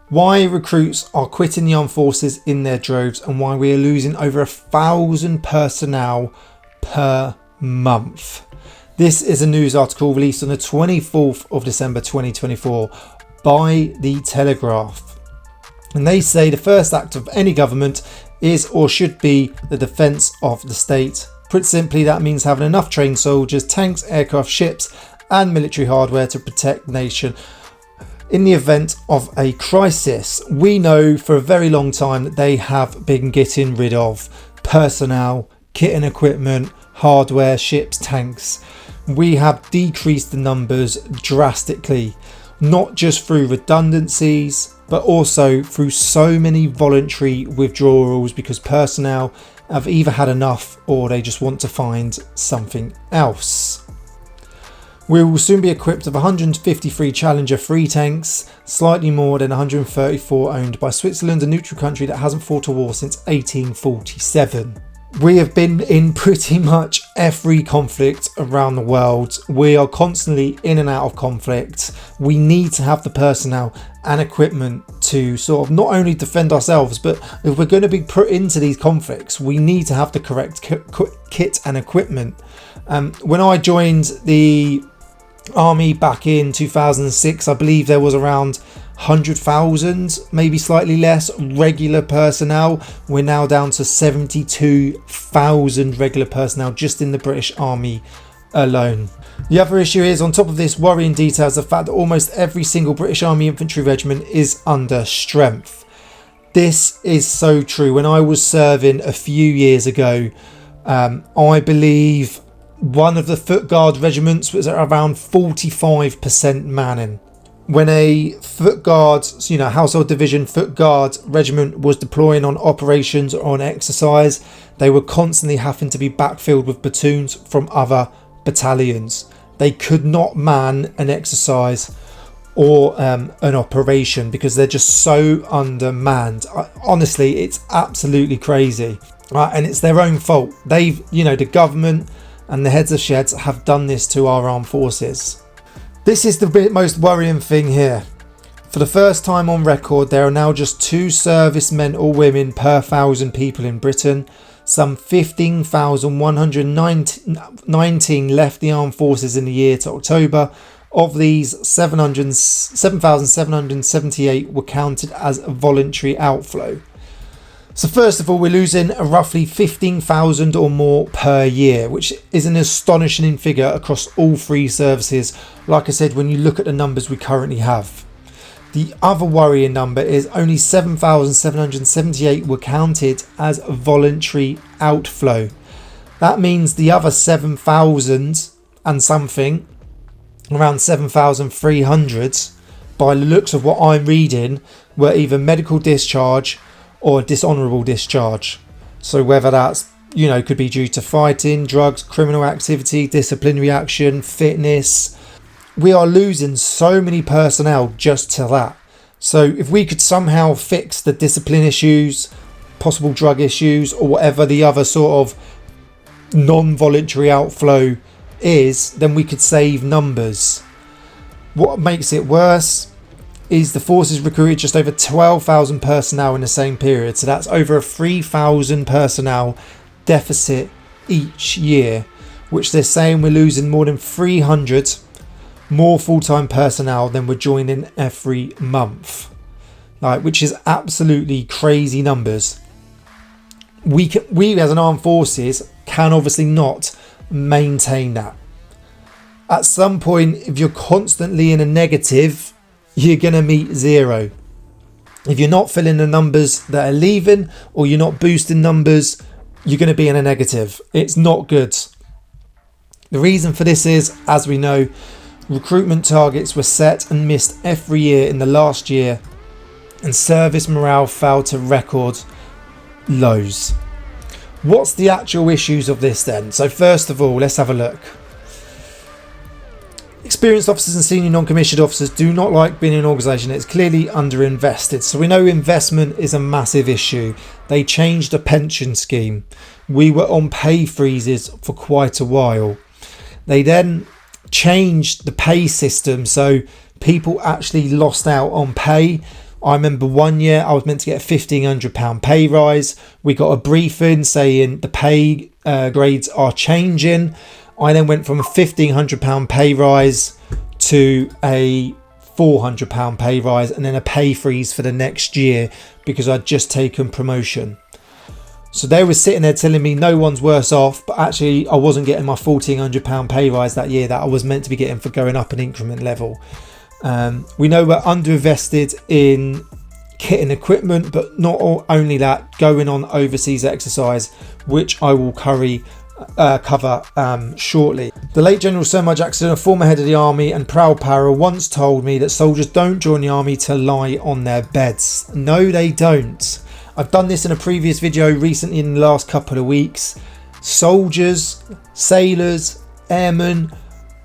Why recruits are quitting the armed forces in their droves, and why we are losing over 1,000 personnel per month. This is a news article released on the 24th of December 2024 by The Telegraph. And they say the first act of any government is or should be the defence of the state. Put simply, that means having enough trained soldiers, tanks, aircraft, ships and military hardware to protect the nation in the event of a crisis. We know for a very long time that they have been getting rid of personnel, kit and equipment, hardware, ships, tanks. We have decreased the numbers drastically, not just through redundancies, but also through so many voluntary withdrawals because personnel have either had enough or they just want to find something else. We will soon be equipped with 153 Challenger 3 tanks, slightly more than 134 owned by Switzerland, a neutral country that hasn't fought a war since 1847. We have been in pretty much every conflict around the world. We are constantly in and out of conflict. We need to have the personnel and equipment to sort of not only defend ourselves, but if we're going to be put into these conflicts, we need to have the correct kit and equipment. When I joined the army back in 2006, I believe there was around 100,000, maybe slightly less, regular personnel. We're now down to 72,000 regular personnel just in the British Army alone. The other issue is, on top of this worrying detail, is the fact that almost every single British Army infantry regiment is under strength. This is so true. When I was serving a few years ago, I believe one of the foot guard regiments was at around 45% manning. When a foot guard, household division foot guard regiment was deploying on operations or on exercise, they were constantly having to be backfilled with platoons from other battalions. They could not man an exercise or an operation because they're just so undermanned. Honestly, it's absolutely crazy. And it's their own fault. They've, the government and the heads of sheds have done this to our armed forces. This is the most worrying thing here. For the first time on record, there are now just 2 servicemen or women per 1,000 people in Britain. Some 15,119 left the armed forces in the year to October. Of these, 7,778 were counted as a voluntary outflow. So first of all, we're losing roughly 15,000 or more per year, which is an astonishing figure across all 3 services. Like I said, when you look at the numbers we currently have. The other worrying number is only 7,778 were counted as a voluntary outflow. That means the other 7,000 and something, around 7,300, by the looks of what I'm reading, were either medical discharge or dishonourable discharge. So whether that's, could be due to fighting, drugs, criminal activity, disciplinary action, fitness. We are losing so many personnel just to that. So if we could somehow fix the discipline issues, possible drug issues, or whatever the other sort of non-voluntary outflow is, then we could save numbers. What makes it worse is the forces recruited just over 12,000 personnel in the same period. So that's over a 3,000 personnel deficit each year, which they're saying we're losing more than 300 more full-time personnel than we're joining every month. Which is absolutely crazy numbers. We as an armed forces can obviously not maintain that. At some point, if you're constantly in a negative, you're going to meet zero. If you're not filling the numbers that are leaving, or you're not boosting numbers, you're going to be in a negative. It's not good. The reason for this is, as we know, recruitment targets were set and missed every year in the last year, and service morale fell to record lows. What's the actual issues of this then? So first of all, let's have a look. Experienced officers and senior non-commissioned officers do not like being in an organisation that's clearly underinvested. So we know investment is a massive issue. They changed the pension scheme. We were on pay freezes for quite a while. They then changed the pay system, so people actually lost out on pay I remember one year I was meant to get a £1,500 pay rise. We got a briefing saying the pay grades are changing. I then went from a £1,500 pay rise to a £400 pay rise, and then a pay freeze for the next year because I'd just taken promotion. So they were sitting there telling me no one's worse off, but actually I wasn't getting my £1,400 pay rise that year that I was meant to be getting for going up an increment level. We know we're underinvested in kit and equipment, but not only that, going on overseas exercise, which I will cover shortly. The late General Sir Mudge Jackson, a former head of the army and proud para, once told me that soldiers don't join the army to lie on their beds. No, they don't. I've done this in a previous video recently in the last couple of weeks. Soldiers, sailors, airmen,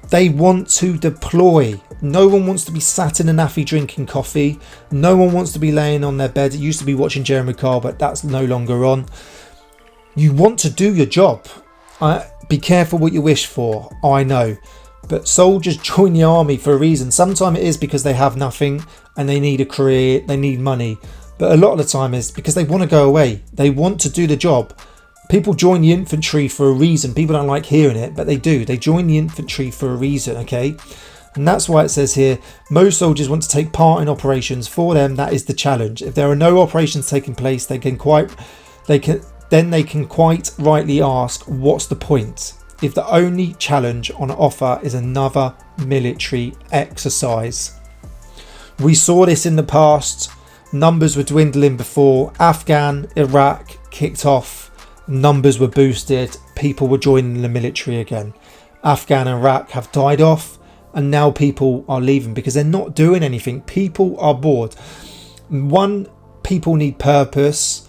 they want to deploy. No one wants to be sat in a naffy drinking coffee. No one wants to be laying on their bed. It used to be watching Jeremy Kyle, but that's no longer on. You want to do your job. Be careful what you wish for, I know. But soldiers join the army for a reason. Sometimes it is because they have nothing and they need a career, they need money. But a lot of the time is because they want to go away. They want to do the job. People join the infantry for a reason. People don't like hearing it, but they do. They join the infantry for a reason, okay? And that's why it says here, most soldiers want to take part in operations. For them, that is the challenge. If there are no operations taking place, they can quite rightly ask, what's the point? If the only challenge on offer is another military exercise. We saw this in the past. Numbers were dwindling before Afghan, Iraq kicked off. Numbers were boosted. People were joining the military again. Afghan and Iraq have died off, and now people are leaving because they're not doing anything. People are bored. One, people need purpose.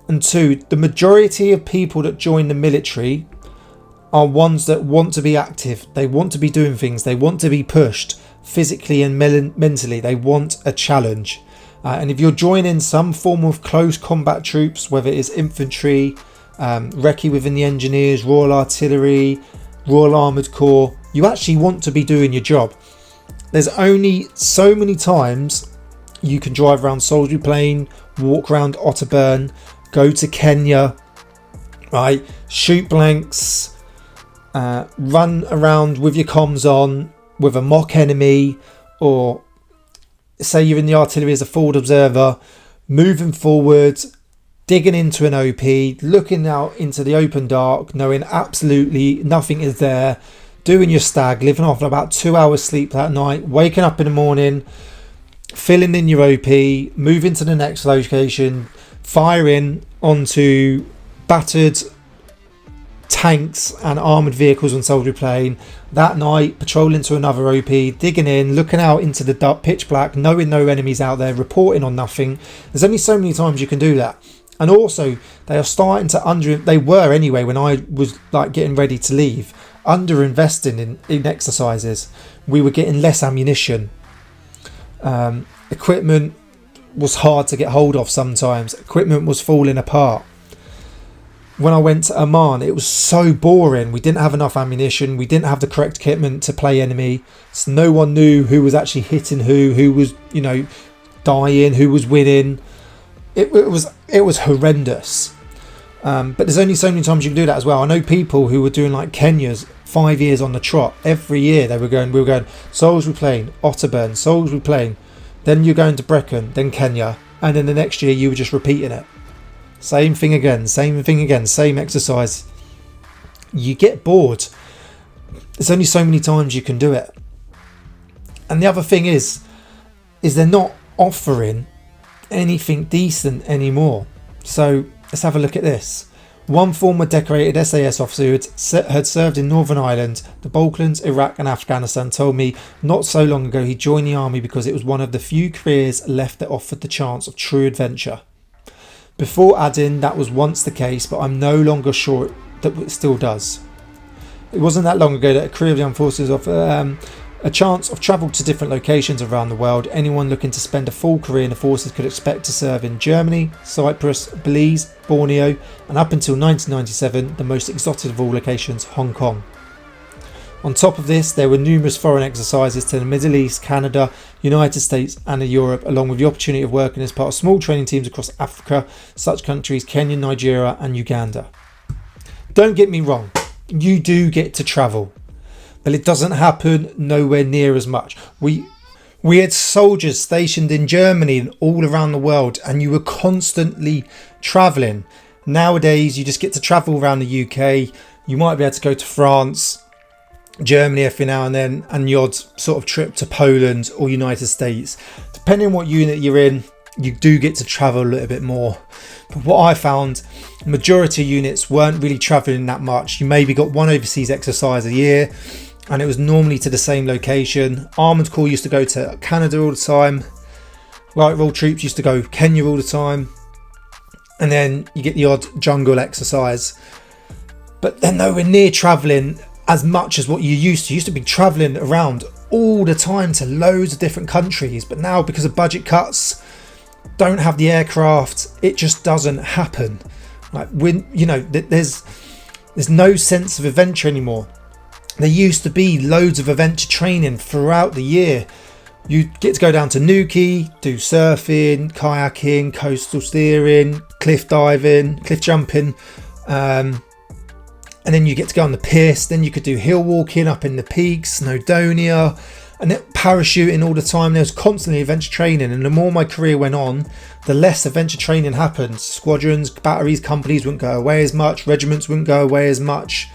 And two, the majority of people that join the military are ones that want to be active. They want to be doing things. They want to be pushed physically and mentally. They want a challenge. And if you're joining some form of close combat troops, whether it is infantry, recce within the engineers, Royal Artillery, Royal Armoured Corps, you actually want to be doing your job. There's only so many times you can drive around Salisbury Plain, walk around Otterburn, go to Kenya, right? Shoot blanks, run around with your comms on with a mock enemy, or say you're in the artillery as a forward observer, moving forward, digging into an OP, looking out into the open dark, knowing absolutely nothing is there, doing your stag, living off about 2 hours sleep that night, waking up in the morning, filling in your OP, moving to the next location, firing onto battered tanks and armoured vehicles on Salisbury Plain. That night, patrolling to another OP, digging in, looking out into the dark, pitch black, knowing no enemies out there, reporting on nothing. There's only so many times you can do that. And also, they are starting to they were anyway when I was like getting ready to leave, underinvesting in exercises. We were getting less ammunition. Equipment was hard to get hold of sometimes. Equipment was falling apart. When I went to Oman, it was so boring. We didn't have enough ammunition. We didn't have the correct equipment to play enemy. So no one knew who was actually hitting who was, dying, who was winning. It was horrendous. But there's only so many times you can do that as well. I know people who were doing like Kenya's 5 years on the trot. Every year we were going Salisbury Plain, Otterburn, Salisbury Plain. Then you're going to Brecon, then Kenya. And then the next year you were just repeating it. Same thing again, same exercise. You get bored. There's only so many times you can do it. And the other thing is they're not offering anything decent anymore. So let's have a look at this. One former decorated SAS officer who had served in Northern Ireland, the Balkans, Iraq and Afghanistan told me not so long ago he joined the army because it was one of the few careers left that offered the chance of true adventure. Before adding, that was once the case, but I'm no longer sure that it still does. It wasn't that long ago that a career of the armed forces offered a chance of travel to different locations around the world. Anyone looking to spend a full career in the forces could expect to serve in Germany, Cyprus, Belize, Borneo, and up until 1997, the most exotic of all locations, Hong Kong. On top of this, there were numerous foreign exercises to the Middle East, Canada, United States and Europe, along with the opportunity of working as part of small training teams across Africa, such countries Kenya, Nigeria and Uganda. Don't get me wrong, you do get to travel, but it doesn't happen nowhere near as much. We had soldiers stationed in Germany and all around the world, and you were constantly travelling. Nowadays, you just get to travel around the UK. You might be able to go to France, Germany every now and then, and the odd sort of trip to Poland or United States. Depending on what unit you're in, you do get to travel a little bit more. But what I found, majority of units weren't really travelling that much. You maybe got one overseas exercise a year, and it was normally to the same location. Armoured Corps used to go to Canada all the time. Light Roll Troops used to go Kenya all the time. And then you get the odd jungle exercise. But they're nowhere near travelling as much as what you used to. You used to be travelling around all the time to loads of different countries. But now, because of budget cuts, don't have the aircraft, it just doesn't happen. Like, when there's no sense of adventure anymore. There used to be loads of adventure training throughout the year. You get to go down to Nuki, do surfing, kayaking, coastal steering, cliff diving, cliff jumping, and then you get to go on the piss. Then you could do hill walking up in the peaks, Snowdonia, and parachuting all the time. There was constantly adventure training, and the more my career went on, the less adventure training happened. Squadrons, batteries, companies wouldn't go away as much, regiments wouldn't go away as much.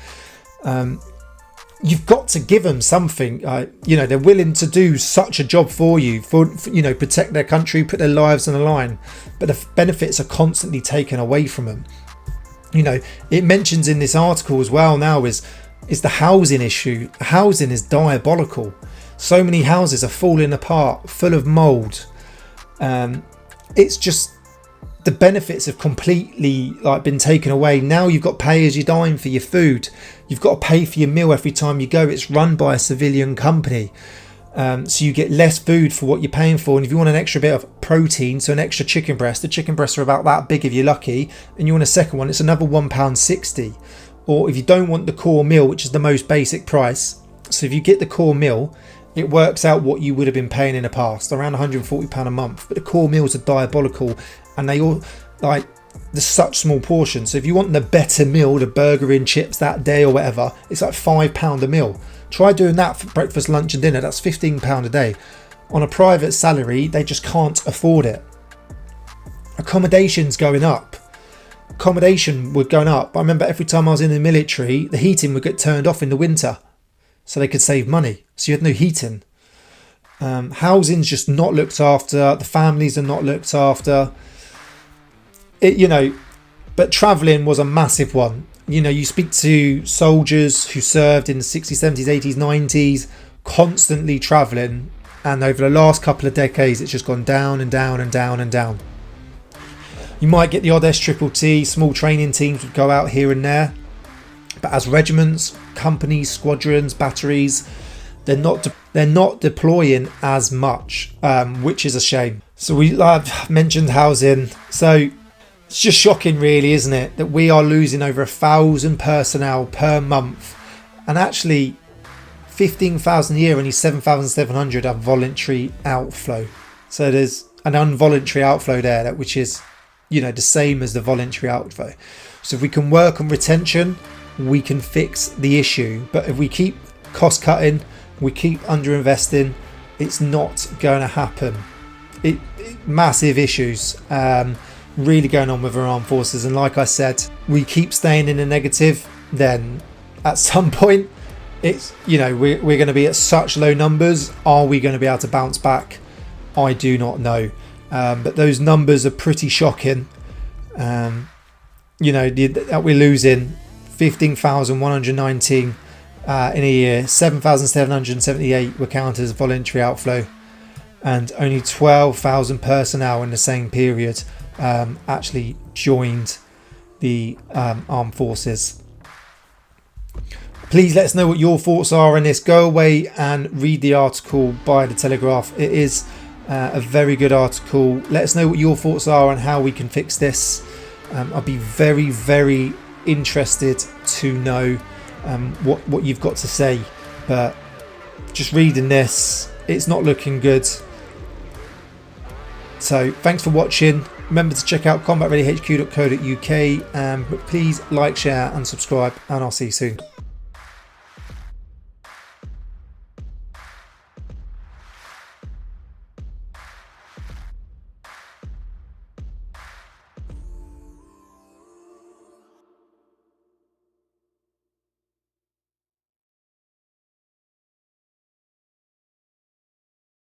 You've got to give them something. They're willing to do such a job for you, for protect their country, put their lives on the line, but the benefits are constantly taken away from them. It mentions in this article as well now is the housing issue. Housing is diabolical. So many houses are falling apart, full of mold. It's just, the benefits have completely been taken away. Now you've got pay as you dine for your food. You've got to pay for your meal every time you go. It's run by a civilian company. So you get less food for what you're paying for. And if you want an extra bit of protein, so an extra chicken breast, the chicken breasts are about that big if you're lucky, and you want a second one, it's another £1.60. Or if you don't want the core meal, which is the most basic price, so if you get the core meal, it works out what you would have been paying in the past, around £140 a month. But the core meals are diabolical, and they all, there's such small portions. So if you want the better meal, the burger and chips that day or whatever, it's like £5 a meal. Try doing that for breakfast, lunch and dinner. That's £15 a day. On a private salary, they just can't afford it. Accommodation's going up. Accommodation was going up. I remember every time I was in the military, the heating would get turned off in the winter so they could save money. So you had no heating. Housing's just not looked after. The families are not looked after. But travelling was a massive one. You speak to soldiers who served in the 60s, 70s, 80s, 90s, constantly travelling. And over the last couple of decades, it's just gone down and down and down and down. You might get the odd STTT, small training teams would go out here and there. But as regiments, companies, squadrons, batteries, they're not deploying as much, which is a shame. So I've mentioned housing. So it's just shocking, really, isn't it, that we are losing over 1,000 personnel per month, and actually 15,000 a year, only 7,700 are voluntary outflow. So there's an involuntary outflow there, which is, the same as the voluntary outflow. So if we can work on retention, we can fix the issue. But if we keep cost cutting, we keep underinvesting, it's not going to happen. Massive issues really going on with our armed forces, and like I said, we keep staying in the negative, then at some point it's we're going to be at such low numbers. Are we going to be able to bounce back? I do not know, but those numbers are pretty shocking. That we're losing 15,119 in a year, 7,778 were counted as voluntary outflow, and only 12,000 personnel in the same period actually joined the armed forces. Please let us know what your thoughts are on this. Go away and read the article by The Telegraph. It is a very good article. Let us know what your thoughts are on how we can fix this. I'll be very, very interested to know what you've got to say but just reading this, it's not looking good. So thanks for watching. Remember to check out combatreadyhq.co.uk, and please like, share and subscribe, and I'll see you soon.